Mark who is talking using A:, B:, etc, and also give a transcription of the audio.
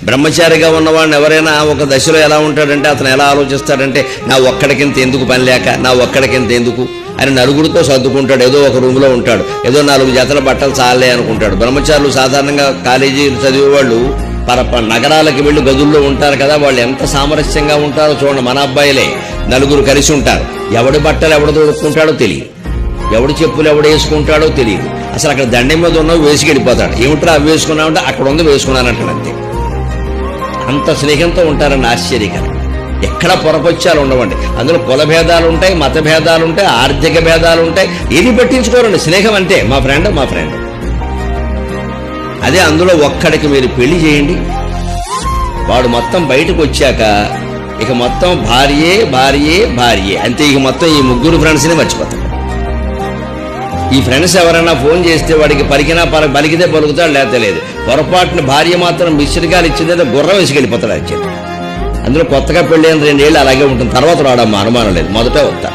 A: బ్రహ్మచారిగా ఉన్నవాడిని ఎవరైనా ఒక దశలో ఎలా ఉంటాడంటే అతను ఎలా ఆలోచిస్తాడంటే నా ఒక్కడికింత ఎందుకు పని లేక, నా ఒక్కడికింత ఎందుకు అని నలుగురితో సర్దుకుంటాడు. ఏదో ఒక రూమ్లో ఉంటాడు, ఏదో 4 జతల బట్టలు చాలే అనుకుంటాడు. బ్రహ్మచారులు సాధారణంగా కాలేజీ చదివేవాళ్ళు నగరాలకు వెళ్ళి గదుల్లో ఉంటారు కదా, వాళ్ళు ఎంత సామరస్యంగా ఉంటారో చూడండి. మన అబ్బాయిలే నలుగురు కలిసి ఉంటారు. ఎవడి బట్టలు ఎవడు తొడుక్కుంటాడో తెలియదు, ఎవడి చెప్పులు ఎవడు వేసుకుంటాడో తెలియదు. అసలు అక్కడ దండం మీద ఉన్నవి వేసుకెళ్ళిపోతాడు. ఏమిట్రా అవి వేసుకున్నామంటే అక్కడ ఉంది వేసుకున్నానంటాడు అంతే. అంత స్నేహంతో ఉంటారని ఆశ్చర్యకరం. ఎక్కడ పొరపచ్చాలు ఉండవండి. అందులో కుల భేదాలు ఉంటాయి, మత భేదాలు ఉంటాయి, ఆర్థిక భేదాలు ఉంటాయి. ఏది పట్టించుకోరండి. స్నేహం అంటే మా ఫ్రెండ్ అదే. అందులో ఒక్కడికి మీరు పెళ్లి చేయండి, వాడు మొత్తం బయటకు వచ్చాక ఇక మొత్తం భార్యే అంతే. ఇక మొత్తం ఈ 3 ఫ్రెండ్స్ని మర్చిపోతాడు. ఈ ఫ్రెండ్స్ ఎవరైనా ఫోన్ చేస్తే వాడికి పలికితే పలుకుతాడు, లేకపోతే లేదు. పొరపాటున భార్య మాత్రం మిస్టర్గాలు ఇచ్చిందంటే గుర్రం వేసుకెళ్ళిపోతాడు. అది అందులో కొత్తగా పెళ్ళైన 2 ఏళ్ళు అలాగే ఉంటుంది. తర్వాత రావడమ్మా అనుమానం లేదు, మొదటే వస్తా.